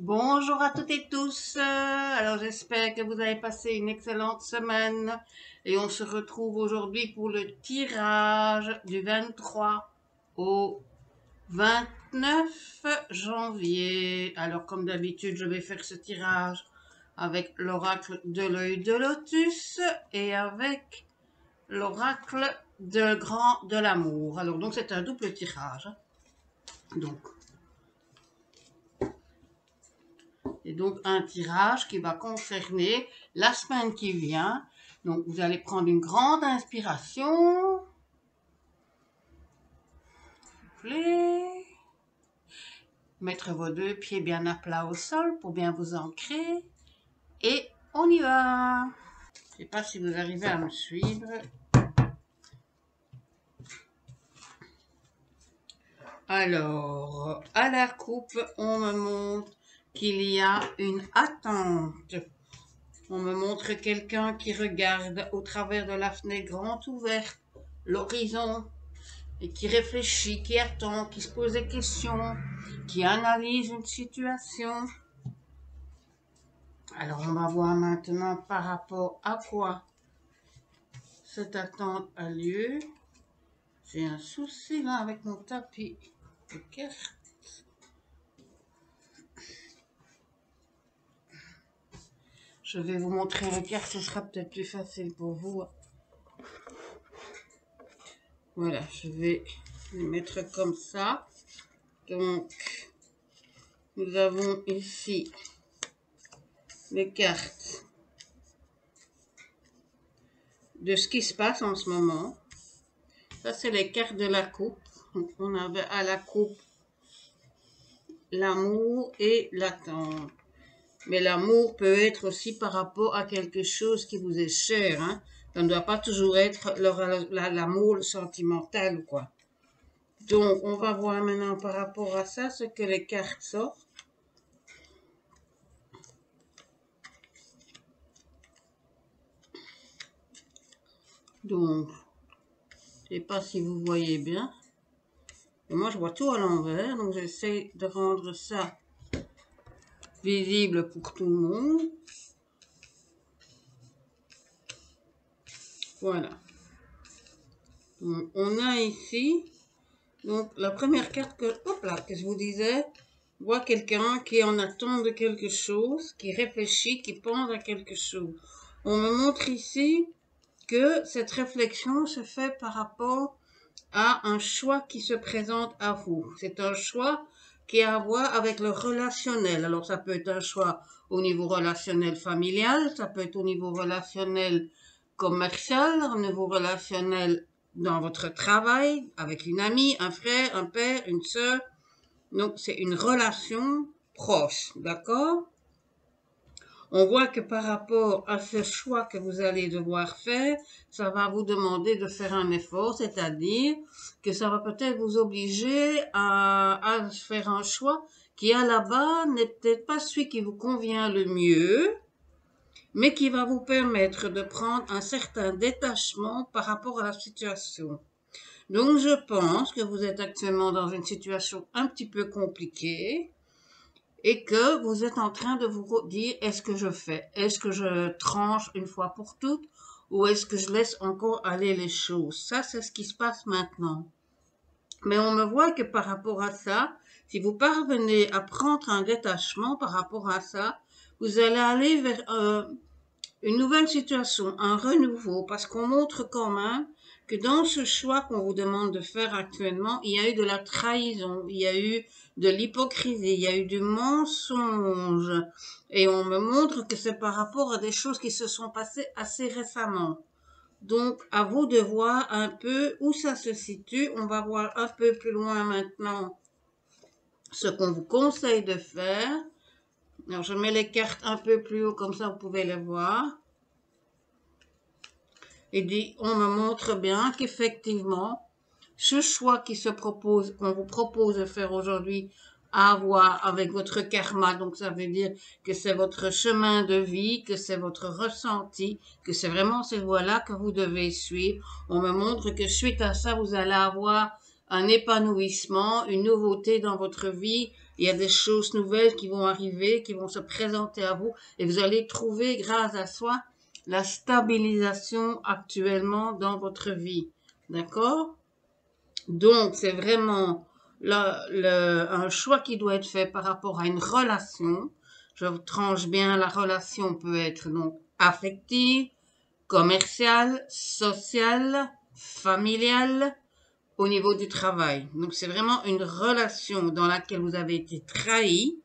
Bonjour à toutes et tous. Alors j'espère que vous avez passé une excellente semaine et on se retrouve aujourd'hui pour le tirage du 23 au 29 janvier. Alors comme d'habitude, je vais faire ce tirage avec l'oracle de l'œil de lotus et avec l'oracle de l'amour. Alors donc c'est un double tirage. Et donc un tirage qui va concerner la semaine qui vient. Donc vous allez prendre une grande inspiration. Mettre vos deux pieds bien à plat au sol pour bien vous ancrer. Et on y va. Je ne sais pas si vous arrivez à me suivre. Alors, à la coupe, on me montre qu'il y a une attente. On me montre quelqu'un qui regarde au travers de la fenêtre grande ouverte, l'horizon, et qui réfléchit, qui attend, qui se pose des questions, qui analyse une situation. Alors, on va voir maintenant par rapport à quoi cette attente a lieu. J'ai un souci là avec mon tapis de cartes. Je vais vous montrer les cartes, ce sera peut-être plus facile pour vous. Voilà, je vais les mettre comme ça. Donc, nous avons ici les cartes de ce qui se passe en ce moment. Ça, c'est les cartes de la coupe. Donc, on avait à la coupe l'amour et l'attente. Mais l'amour peut être aussi par rapport à quelque chose qui vous est cher. Hein. Ça ne doit pas toujours être l'amour sentimental, quoi. Donc, on va voir maintenant par rapport à ça ce que les cartes sortent. Donc, je ne sais pas si vous voyez bien. Et moi, je vois tout à l'envers. Donc, j'essaie de rendre ça visible pour tout le monde. Voilà. Donc, on a ici, donc la première carte que je vous disais, je vois quelqu'un qui est en attente de quelque chose, qui réfléchit, qui pense à quelque chose. On me montre ici que cette réflexion se fait par rapport à un choix qui se présente à vous. C'est un choix qui a à voir avec le relationnel. Alors, ça peut être un choix au niveau relationnel familial, ça peut être au niveau relationnel commercial, au niveau relationnel dans votre travail, avec une amie, un frère, un père, une sœur. Donc, c'est une relation proche, d'accord? On voit que par rapport à ce choix que vous allez devoir faire, ça va vous demander de faire un effort, c'est-à-dire que ça va peut-être vous obliger à faire un choix qui, à la base, n'est peut-être pas celui qui vous convient le mieux, mais qui va vous permettre de prendre un certain détachement par rapport à la situation. Donc, je pense que vous êtes actuellement dans une situation un petit peu compliquée et que vous êtes en train de vous dire, est-ce que je fais? Est-ce que je tranche une fois pour toutes? Ou est-ce que je laisse encore aller les choses? Ça, c'est ce qui se passe maintenant. Mais on me voit que par rapport à ça, si vous parvenez à prendre un détachement par rapport à ça, vous allez aller vers une nouvelle situation, un renouveau, parce qu'on montre quand même que dans ce choix qu'on vous demande de faire actuellement, il y a eu de la trahison, il y a eu de l'hypocrisie, il y a eu du mensonge. Et on me montre que c'est par rapport à des choses qui se sont passées assez récemment. Donc, à vous de voir un peu où ça se situe. On va voir un peu plus loin maintenant ce qu'on vous conseille de faire. Alors, je mets les cartes un peu plus haut, comme ça vous pouvez les voir. Et on me montre bien qu'effectivement, ce choix qui se propose, qu'on vous propose de faire aujourd'hui, a à voir avec votre karma. Donc, ça veut dire que c'est votre chemin de vie, que c'est votre ressenti, que c'est vraiment cette voie-là que vous devez suivre. On me montre que suite à ça, vous allez avoir un épanouissement, une nouveauté dans votre vie, il y a des choses nouvelles qui vont arriver, qui vont se présenter à vous, et vous allez trouver, grâce à soi, la stabilisation actuellement dans votre vie. D'accord? Donc, c'est vraiment un choix qui doit être fait par rapport à une relation. Je vous tranche bien, la relation peut être donc affective, commerciale, sociale, familiale, au niveau du travail. Donc, c'est vraiment une relation dans laquelle vous avez été trahi,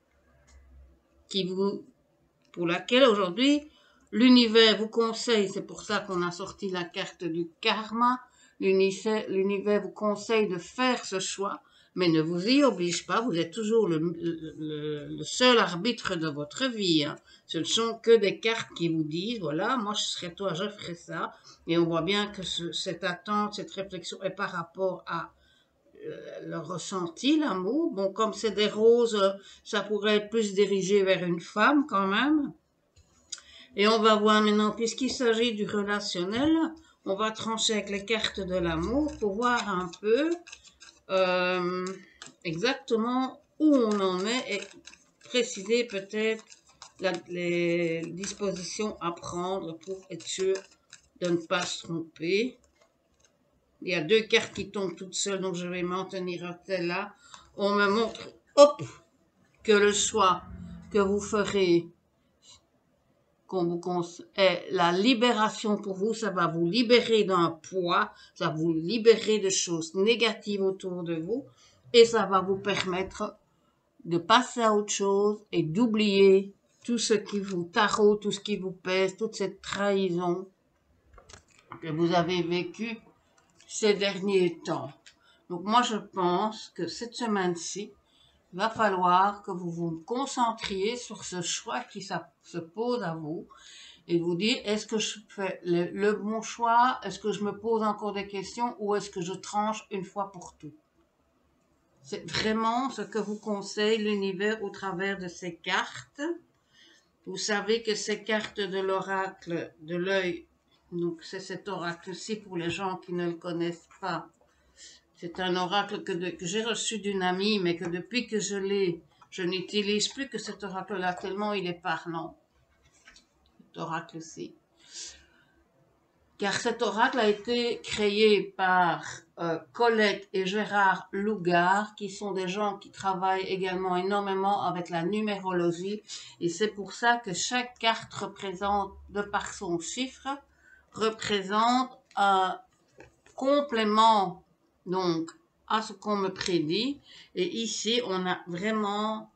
pour laquelle aujourd'hui, l'univers vous conseille, c'est pour ça qu'on a sorti la carte du karma, l'univers vous conseille de faire ce choix, mais ne vous y oblige pas, vous êtes toujours le seul arbitre de votre vie. Hein. Ce ne sont que des cartes qui vous disent, voilà, moi je serais toi, je ferais ça. Et on voit bien que cette attente, cette réflexion est par rapport à le ressenti, l'amour. Bon, comme c'est des roses, ça pourrait être plus dirigé vers une femme quand même. Et on va voir maintenant, puisqu'il s'agit du relationnel, on va trancher avec les cartes de l'amour pour voir un peu exactement où on en est et préciser peut-être les dispositions à prendre pour être sûr de ne pas se tromper. Il y a deux cartes qui tombent toutes seules, donc je vais m'en tenir à celle-là. On me montre, hop, que le choix que vous ferez est la libération pour vous. Ça va vous libérer d'un poids, ça va vous libérer de choses négatives autour de vous et ça va vous permettre de passer à autre chose et d'oublier tout ce qui vous taraude, tout ce qui vous pèse, toute cette trahison que vous avez vécue ces derniers temps. Donc moi je pense que cette semaine-ci, il va falloir que vous vous concentriez sur ce choix qui se pose à vous et vous dire, est-ce que je fais le bon choix, est-ce que je me pose encore des questions ou est-ce que je tranche une fois pour toutes. C'est vraiment ce que vous conseille l'univers au travers de ces cartes. Vous savez que ces cartes de l'oracle de l'œil, donc c'est cet oracle-ci pour les gens qui ne le connaissent pas. C'est un oracle que j'ai reçu d'une amie, mais que depuis que je l'ai, je n'utilise plus que cet oracle-là, tellement il est parlant. Cet oracle-ci. Car cet oracle a été créé par Colette et Gérard Lougard, qui sont des gens qui travaillent également énormément avec la numérologie. Et c'est pour ça que chaque carte représente, de par son chiffre, représente un complément donc à ce qu'on me prédit. Et ici, on a vraiment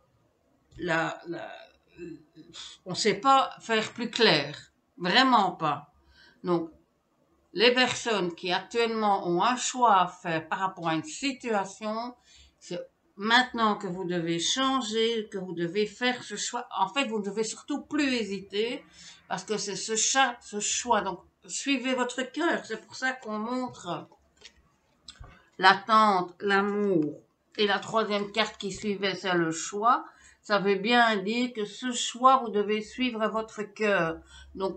on ne sait pas faire plus clair. Vraiment pas. Donc, les personnes qui actuellement ont un choix à faire par rapport à une situation, c'est maintenant que vous devez changer, que vous devez faire ce choix. En fait, vous ne devez surtout plus hésiter parce que c'est ce choix. Donc, suivez votre cœur. C'est pour ça qu'on montre l'attente, l'amour. Et la troisième carte qui suivait, c'est le choix. Ça veut bien dire que ce choix, vous devez suivre votre cœur. Donc,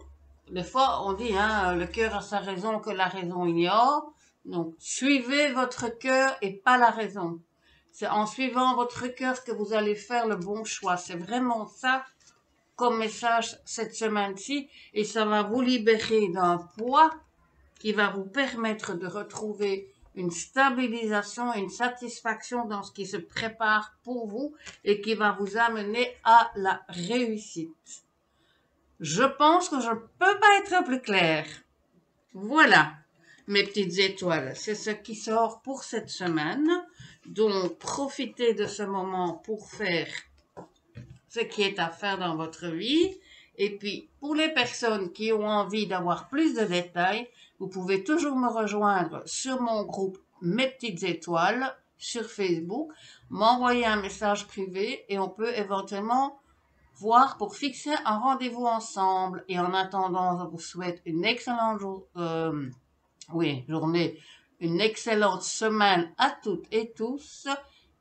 des fois, on dit, hein, le cœur a sa raison que la raison ignore. Donc, suivez votre cœur et pas la raison. C'est en suivant votre cœur que vous allez faire le bon choix. C'est vraiment ça comme message cette semaine-ci. Et ça va vous libérer d'un poids qui va vous permettre de retrouver une stabilisation, une satisfaction dans ce qui se prépare pour vous et qui va vous amener à la réussite. Je pense que je ne peux pas être plus claire. Voilà, mes petites étoiles, c'est ce qui sort pour cette semaine. Donc, profitez de ce moment pour faire ce qui est à faire dans votre vie. Et puis, pour les personnes qui ont envie d'avoir plus de détails, vous pouvez toujours me rejoindre sur mon groupe Mes Petites Étoiles sur Facebook, m'envoyer un message privé et on peut éventuellement voir pour fixer un rendez-vous ensemble. Et en attendant, je vous souhaite une excellente journée, une excellente semaine à toutes et tous.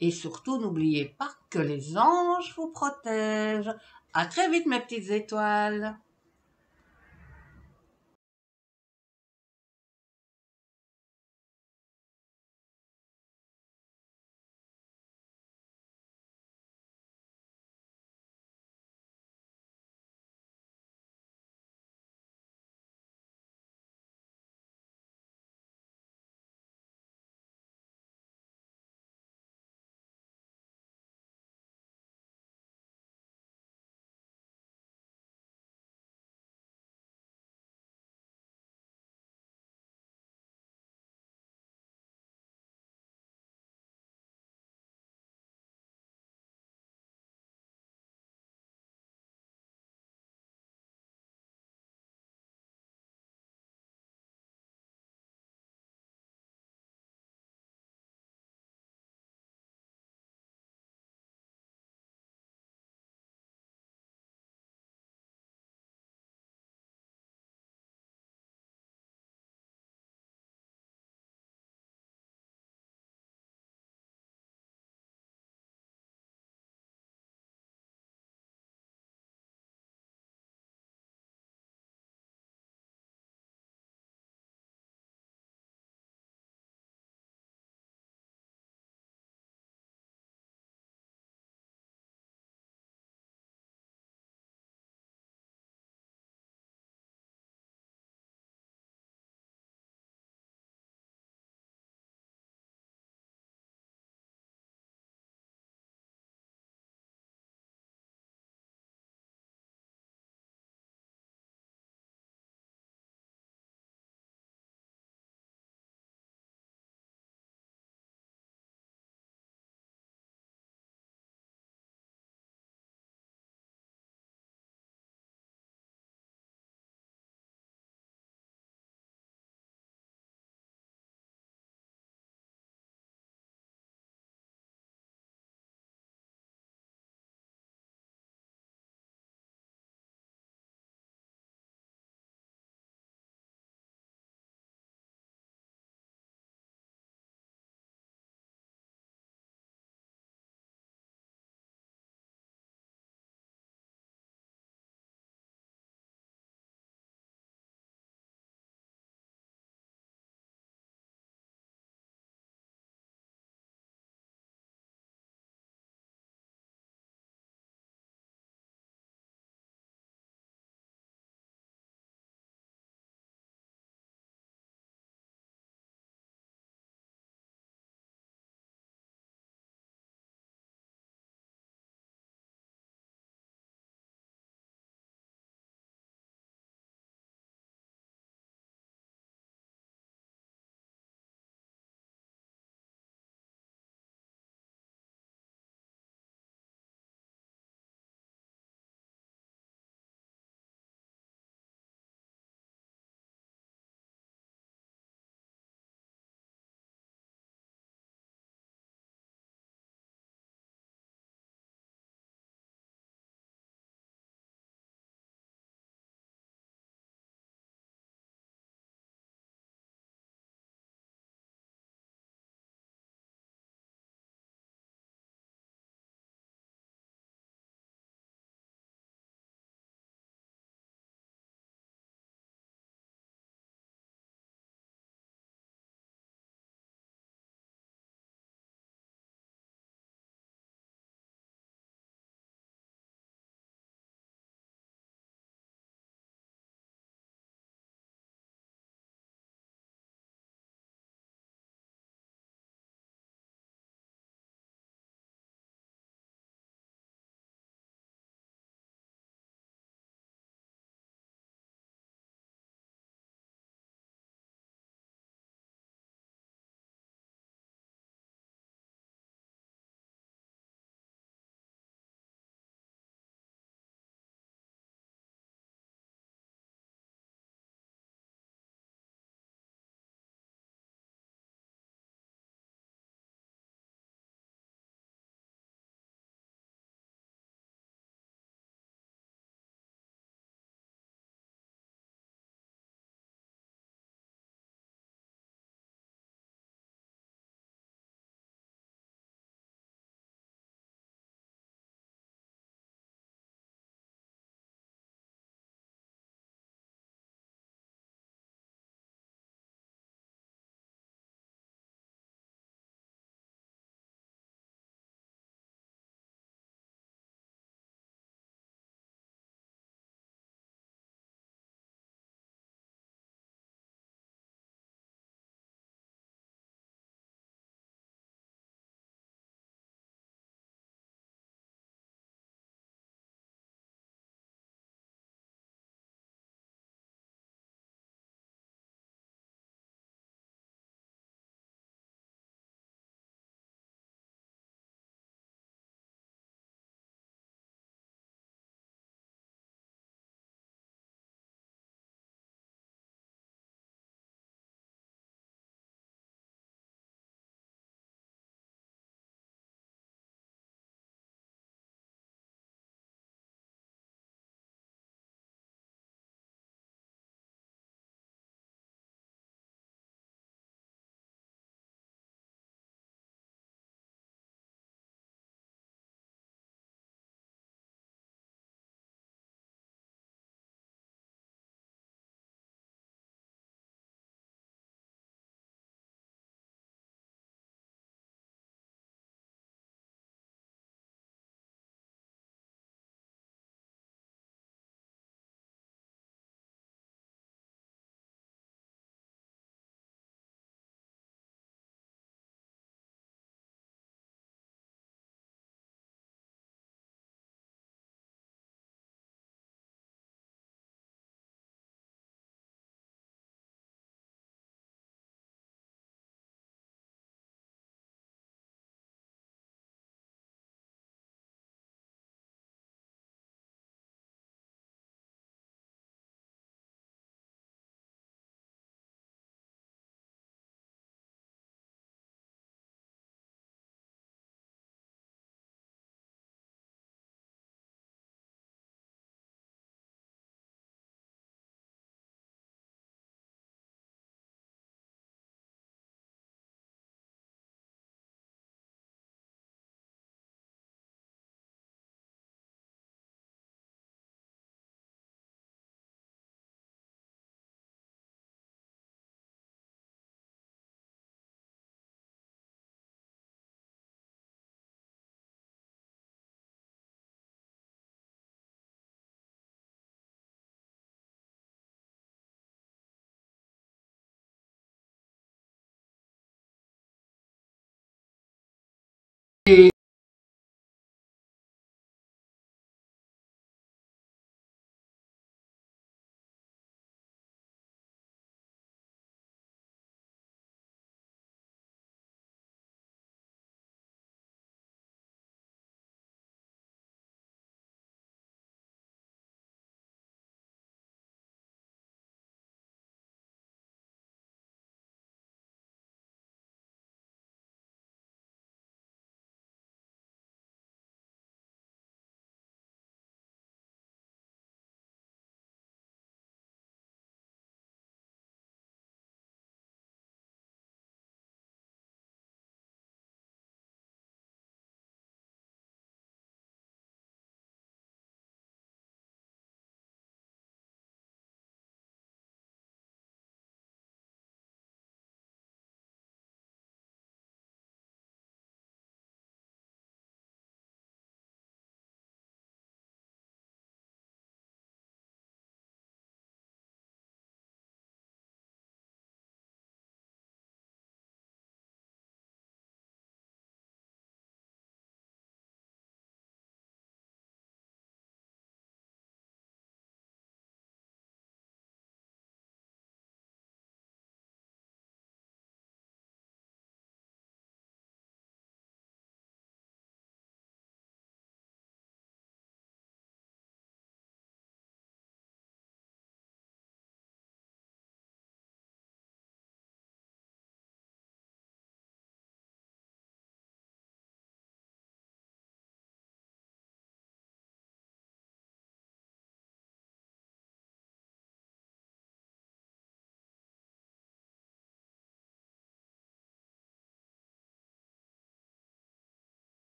Et surtout, n'oubliez pas que les anges vous protègent. À très vite, mes petites étoiles.